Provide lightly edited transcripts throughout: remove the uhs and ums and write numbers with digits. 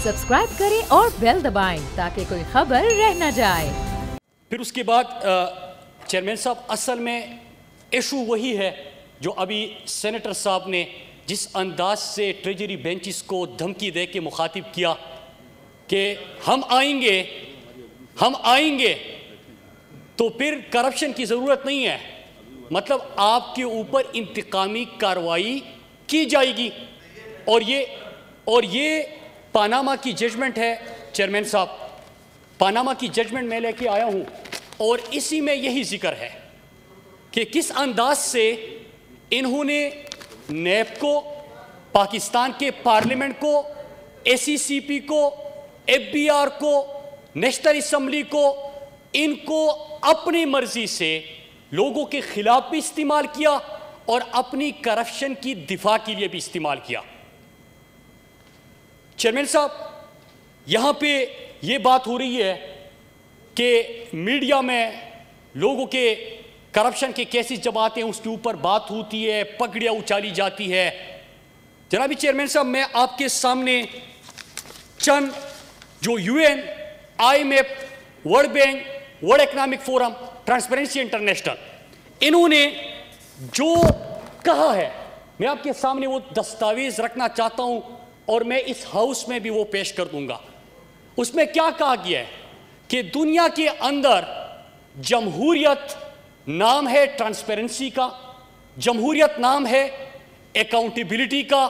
Subscribe करें और bell दबाएं ताकि कोई खबर रह न जाए। फिर उसके बाद चेयरमैन साहब, असल में इशू वही है जो अभी सेनेटर साहब ने जिस अंदाज से ट्रेजरी बेंचेस को धमकी दे के मुखातिब किया कि हम आएंगे तो फिर करप्शन की ज़रूरत नहीं है, मतलब आपके ऊपर इंतकामी कार्रवाई की जाएगी। और ये पानामा की जजमेंट है चेयरमैन साहब, पानामा की जजमेंट मैं लेके आया हूँ और इसी में यही जिक्र है कि किस अंदाज से इन्होंने नैब को, पाकिस्तान के पार्लियामेंट को, ACCP को, FBR को, नेशनल असम्बली को, इनको अपनी मर्जी से लोगों के खिलाफ भी इस्तेमाल किया और अपनी करप्शन की दिफा के लिए भी इस्तेमाल किया। चेयरमैन साहब, यहां पे ये बात हो रही है कि मीडिया में लोगों के करप्शन के केसेस जब आते हैं उसके ऊपर बात होती है, पगड़ियां उछाली जाती है। जनाबी चेयरमैन साहब, मैं आपके सामने चंद जो UN, IMF, world bank, world economic forum, transparency international, इन्होंने जो कहा है मैं आपके सामने वो दस्तावेज रखना चाहता हूं और मैं इस हाउस में भी वो पेश कर दूंगा। उसमें क्या कहा गया है कि दुनिया के अंदर जमहूरियत नाम है ट्रांसपेरेंसी का, जमहूरियत नाम है अकाउंटेबिलिटी का,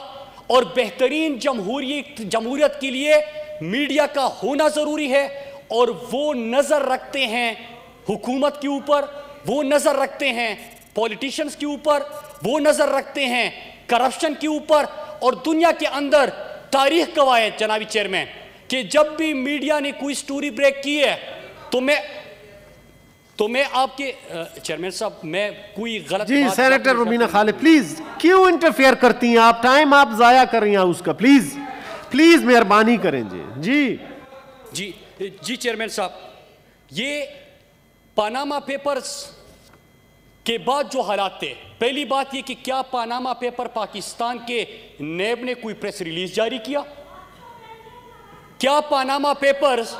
और बेहतरीन जमहूरियत के लिए मीडिया का होना ज़रूरी है। और वो नज़र रखते हैं हुकूमत के ऊपर, वो नज़र रखते हैं पॉलिटिशियंस के ऊपर, वो नज़र रखते हैं करप्शन के ऊपर। और दुनिया के अंदर तारीख गवाह है जनाबी चेयरमैन कि जब भी मीडिया ने कोई स्टोरी ब्रेक की है तो मैं आपके चेयरमैन साहब, मैं कोई गलत जी सेनेटर रुबीना खालिद, प्लीज क्यों इंटरफेयर करती हैं आप? टाइम आप जाया कर रही हैं उसका, प्लीज मेहरबानी करें जी। चेयरमैन साहब, ये पानामा पेपर्स के बाद जो हालात थे, पहली बात ये कि क्या पानामा पेपर पाकिस्तान के नैब ने कोई प्रेस रिलीज जारी किया? क्या पानामा पेपर्स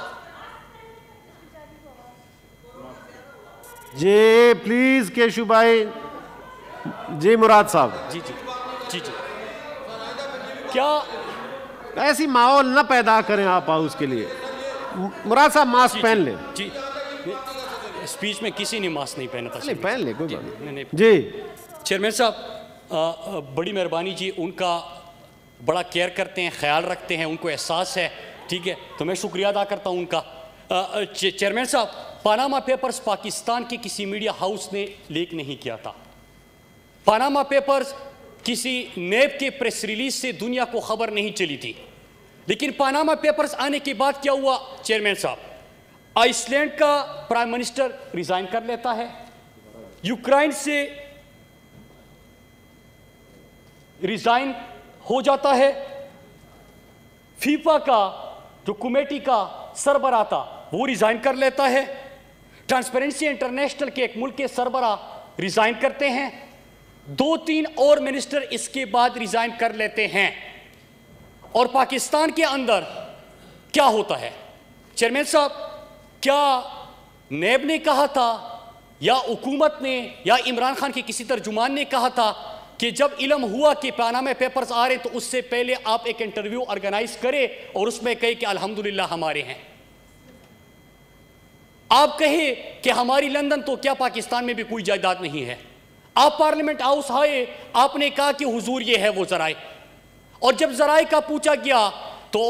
जी प्लीज केशु भाई जी, मुराद साहब जी क्या ऐसी माहौल ना पैदा करें आप हाउस के लिए। मुराद साहब मास्क पहन ले जी। स्पीच में किसी ने मास्क नहीं पहना था। नहीं पहन ले, कोई बात नहीं जी। चेयरमैन साहब, बड़ी मेहरबानी जी, उनका बड़ा केयर करते हैं, ख्याल रखते हैं, उनको एहसास है, ठीक है, तो मैं शुक्रिया अदा करता हूं उनका। चेयरमैन साहब, पानामा पेपर्स पाकिस्तान के किसी मीडिया हाउस ने लीक नहीं किया था। पानामा पेपर्स किसी नैब के प्रेस रिलीज से दुनिया को खबर नहीं चली थी। लेकिन पानामा पेपर्स आने के बाद क्या हुआ चेयरमैन साहब? आइसलैंड का प्राइम मिनिस्टर रिजाइन कर लेता है, यूक्रेन से रिजाइन हो जाता है, फीफा का जो कमेटी का सरबराह था वो रिजाइन कर लेता है, ट्रांसपेरेंसी इंटरनेशनल के एक मुल्क के सरबराह रिजाइन करते हैं, 2-3 और मिनिस्टर इसके बाद रिजाइन कर लेते हैं। और पाकिस्तान के अंदर क्या होता है चेयरमैन साहब? क्या नैब ने कहा था या हुकूमत ने या इमरान खान के किसी तर्जुमान ने कहा था कि जब इल्म हुआ कि पानामा पेपर्स आ रहे तो उससे पहले आप एक इंटरव्यू ऑर्गेनाइज करें और उसमें कहे कि अल्हम्दुलिल्लाह हमारे हैं? आप कहे कि हमारी लंदन, तो क्या पाकिस्तान में भी कोई जायदाद नहीं है? आप पार्लियामेंट हाउस आए, आपने कहा कि हुजूर ये है वो जराए, और जब जराए का पूछा गया तो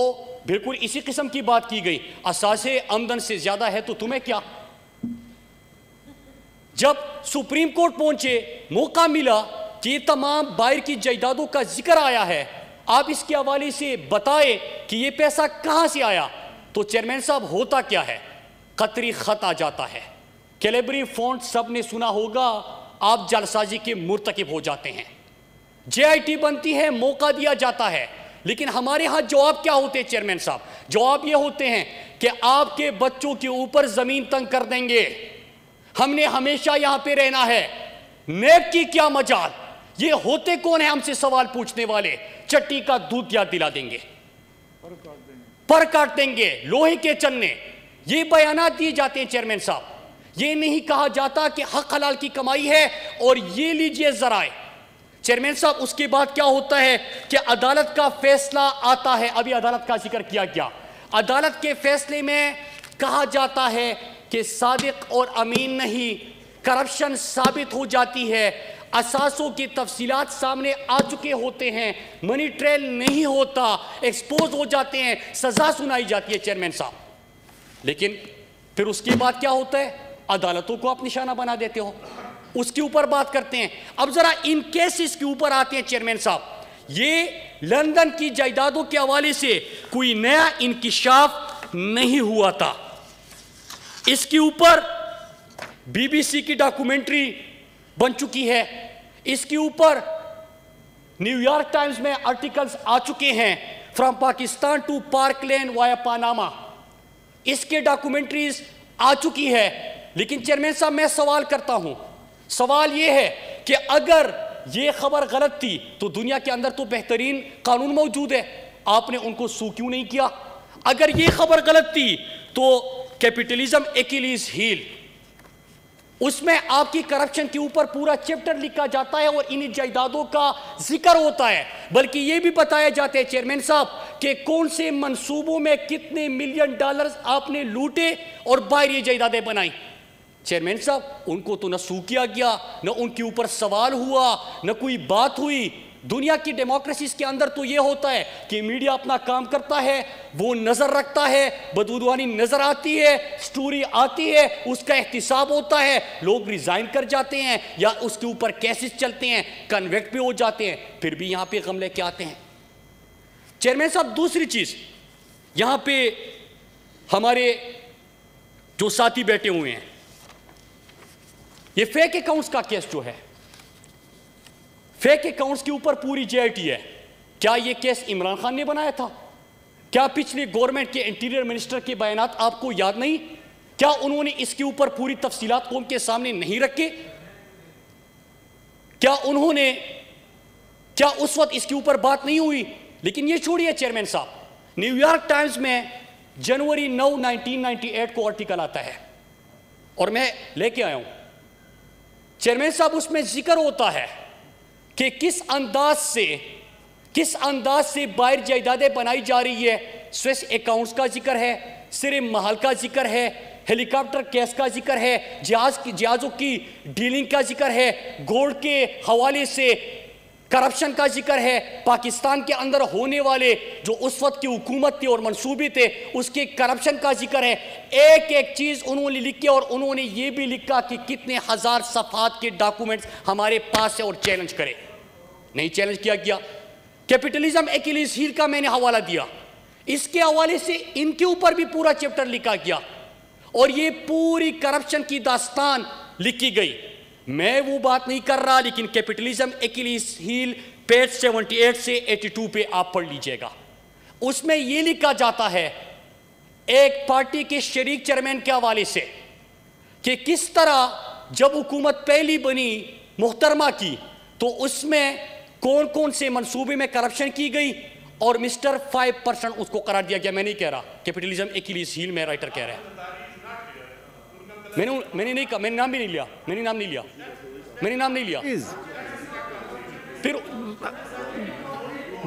बिल्कुल इसी किस्म की बात की गई, असासे आमदन से ज्यादा है तो तुम्हें क्या? जब सुप्रीम कोर्ट पहुंचे, मौका मिला कि ये तमाम बाहर की जायदादों का जिक्र आया है, आप इसके हवाले से बताए कि ये पैसा कहां से आया, तो चेयरमैन साहब होता क्या है? कतरी खत आ जाता है, कैलेबरी फॉन्ट सब ने सुना होगा, आप जालसाजी के मुर्तकिब हो जाते हैं, JIT बनती है, मौका दिया जाता है। लेकिन हमारे यहां जवाब क्या होते हैं चेयरमैन साहब? जवाब ये होते हैं कि आपके बच्चों के ऊपर जमीन तंग कर देंगे, हमने हमेशा यहां पे रहना है, नैब की क्या मजाल? ये होते कौन है हमसे सवाल पूछने वाले? चट्टी का दूध याद दिला देंगे। पर काट देंगे लोहे के चन्ने। ये बयानात दिए जाते हैं चेयरमैन साहब। ये नहीं कहा जाता कि हक हलाल की कमाई है और ये लीजिए जराए। चेयरमैन साहब उसके बाद क्या होता है कि अदालत का फैसला आता है। अभी अदालत का जिक्र किया गया। अदालत के फैसले में कहा जाता है कि सादिक और अमीन नहीं, करप्शन साबित हो जाती है, असासों की तफसीलात सामने आ चुके होते हैं, मनी ट्रेल नहीं होता, एक्सपोज हो जाते हैं, सजा सुनाई जाती है चेयरमैन साहब। लेकिन फिर उसके बाद क्या होता है? अदालतों को आप निशाना बना देते हो, उसके ऊपर बात करते हैं। अब जरा इन केसेस के ऊपर आते हैं चेयरमैन साहब। ये लंदन की जायदादों के हवाले से कोई नया इंकिशाफ नहीं हुआ था। इसके ऊपर बीबीसी की डॉक्यूमेंट्री बन चुकी है, इसके ऊपर न्यूयॉर्क टाइम्स में आर्टिकल्स आ चुके हैं, from Pakistan to Park Lane via Panama, इसके डॉक्यूमेंट्रीज आ चुकी है। लेकिन चेयरमैन साहब मैं सवाल करता हूं, सवाल यह है कि अगर यह खबर गलत थी तो दुनिया के अंदर तो बेहतरीन कानून मौजूद है, आपने उनको सू क्यों नहीं किया? अगर यह खबर गलत थी तो कैपिटलिज्म एक्यूलीज हील, उसमें आपकी करप्शन के ऊपर पूरा चैप्टर लिखा जाता है और इन जायदादों का जिक्र होता है। बल्कि यह भी बताया जाता है चेयरमैन साहब कि कौन से मंसूबों में कितने मिलियन डॉलर्स आपने लूटे और बाहर ये जायदादें बनाई। चेयरमैन साहब उनको तो न सू किया गया, न उनके ऊपर सवाल हुआ, न कोई बात हुई। दुनिया की डेमोक्रेसीज के अंदर तो यह होता है कि मीडिया अपना काम करता है, वो नजर रखता है, बदबूदानी नजर आती है, स्टोरी आती है, उसका एहतिसाब होता है, लोग रिजाइन कर जाते हैं या उसके ऊपर केसेस चलते हैं, कन्वेक्ट भी हो जाते हैं, फिर भी यहां पे गम लेके आते हैं। चेयरमैन साहब दूसरी चीज, यहां पे हमारे जो साथी बैठे हुए हैं, ये फेक अकाउंट्स का केस जो है, फेक अकाउंट्स के ऊपर पूरी जेआईटी है। क्या यह केस इमरान खान ने बनाया था? क्या पिछले गवर्नमेंट के इंटीरियर मिनिस्टर के बयानात आपको याद नहीं? क्या उन्होंने इसके ऊपर पूरी तफसीलात कौम के सामने नहीं रखे? क्या उस वक्त इसके ऊपर बात नहीं हुई? लेकिन यह छोड़िए चेयरमैन साहब, न्यूयॉर्क टाइम्स में जनवरी 9, 1998 को आर्टिकल आता है और मैं लेके आया हूं चेयरमैन साहब। उसमें जिक्र होता है कि किस अंदाज से बाहर जायदादें बनाई जा रही है। स्विस अकाउंट्स का जिक्र है, सिरे महल का जिक्र है, हेलीकॉप्टर केस का जिक्र है, जहाजों की डीलिंग का जिक्र है, गोल्ड के हवाले से करप्शन का जिक्र है, पाकिस्तान के अंदर होने वाले जो उस वक्त की हुकूमत थी और मंसूबे थे उसके करप्शन का जिक्र है। एक एक चीज उन्होंने लिखी और उन्होंने ये भी लिखा कि कितने हजार सफात के डॉक्यूमेंट्स हमारे पास है और चैलेंज करे। नहीं चैलेंज किया गया। कैपिटलिज्म एक्यूलीज हील का मैंने हवाला दिया, इसके हवाले से इनके ऊपर भी पूरा चैप्टर लिखा गया और ये पूरी करप्शन की दास्तान लिखी गई। मैं वो बात नहीं कर रहा, लेकिन कैपिटलिज्म एक्यूलीज हील पेज 78 से 82 पे आप पढ़ लीजिएगा। उसमें यह लिखा जाता है एक पार्टी के शरीक चेयरमैन के हवाले से कि किस तरह जब हुकूमत पहली बनी मुहतरमा की तो उसमें कौन कौन से मंसूबे में करप्शन की गई और मिस्टर 5% उसको करार दिया गया। मैं नहीं कह रहा, कैपिटलिज्म एक्यूलीज हील में राइटर कह रहे हैं। मैंने नहीं कहा, मैंने नाम भी नहीं लिया, मैंने नाम नहीं लिया। फिर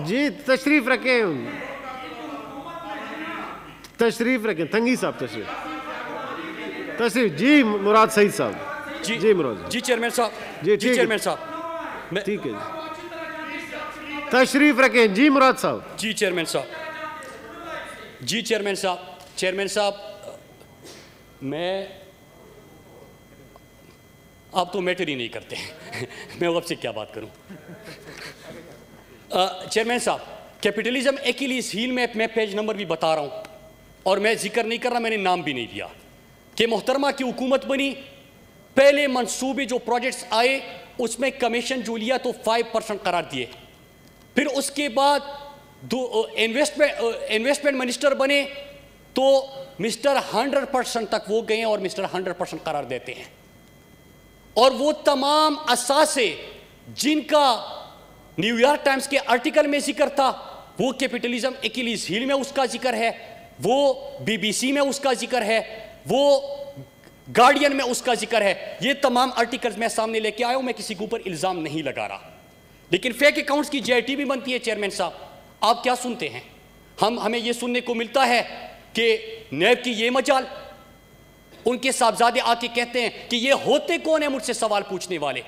जी तशरीफ रखें तंगी साहब, तशरीफ जी मुराद सईद साहब। जी मुराद जी चेयरमैन साहब, जी चेयरमैन साहब, ठीक है जी, तशरीफ रखें जी मुराद साहब। जी चेयरमैन साहब, मैं आप तो मैटर ही नहीं करते मैं आपसे क्या बात करूं। चेयरमैन साहब, कैपिटलिज्म एक्यूलीज हील में मैं पेज नंबर भी बता रहा हूं और मैं जिक्र नहीं कर रहा, मैंने नाम भी नहीं दिया कि मुहतरमा की हुकूमत बनी, पहले मंसूबे जो प्रोजेक्ट्स आए उसमें कमीशन जो लिया तो 5% करार दिए। फिर उसके बाद इन्वेस्टमेंट मिनिस्टर बने तो मिस्टर 100% तक वो गए और मिस्टर 100% करार देते हैं। और वो तमाम असासे जिनका न्यूयॉर्क टाइम्स के आर्टिकल में जिक्र था वो कैपिटलिज्म एक्यूलिस हील में उसका जिक्र है, वो बीबीसी में उसका जिक्र है, वो गार्डियन में उसका जिक्र है। ये तमाम आर्टिकल्स मैं सामने लेके आया हूं, मैं किसी के ऊपर इल्जाम नहीं लगा रहा। लेकिन फेक अकाउंट्स की जेआईटी भी बनती है। चेयरमैन साहब, आप क्या सुनते हैं? हमें यह सुनने को मिलता है कि नैब की ये मजाल, उनके साहबजादे आके कहते हैं कि ये होते कौन है मुझसे सवाल पूछने वाले।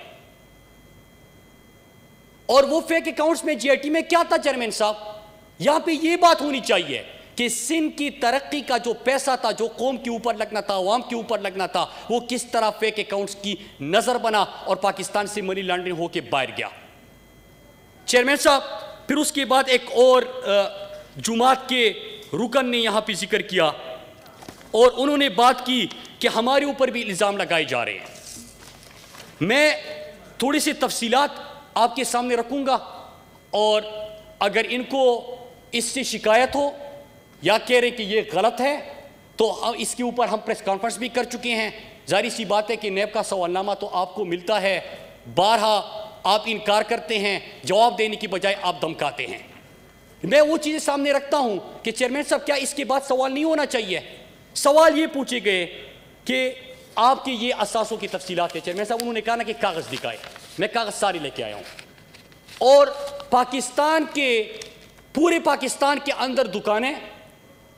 और वो फेक अकाउंट्स में जेआईटी में क्या था चेयरमैन साहब? यहां पे ये बात होनी चाहिए कि सिंध की तरक्की का जो पैसा था, जो कौम के ऊपर लगना था, अवाम के ऊपर लगना था, वो किस तरह फेक अकाउंट्स की नजर बना और पाकिस्तान से मनी लॉन्ड्रिंग होकर बाहर गया। चेयरमैन साहब, फिर उसके बाद एक और जुमात के रुकन ने यहां पे जिक्र किया और उन्होंने बात की कि हमारे ऊपर भी इल्जाम लगाए जा रहे हैं। मैं थोड़ी सी तफसीलात आपके सामने रखूंगा और अगर इनको इससे शिकायत हो या कह रहे कि ये गलत है तो इसके ऊपर हम प्रेस कॉन्फ्रेंस भी कर चुके हैं। जाहिर सी बात है कि नैब का सवालनामा तो आपको मिलता है, बारहा आप इनकार करते हैं, जवाब देने की बजाय आप धमकाते हैं। मैं वो चीज़ें सामने रखता हूं कि चेयरमैन साहब क्या इसके बाद सवाल नहीं होना चाहिए? सवाल ये पूछे गए कि आपके ये असासों की तफसीलात है। चेयरमैन साहब, उन्होंने कहा ना कि कागज़ दिखाए, मैं कागज़ सारे लेके आया हूं। और पाकिस्तान के पूरे पाकिस्तान के अंदर दुकानें,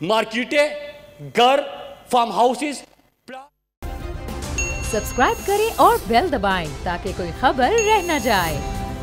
मार्केटें, घर, फार्म हाउसेस। सब्सक्राइब करें और बेल दबाएं ताकि कोई खबर रह न जाए।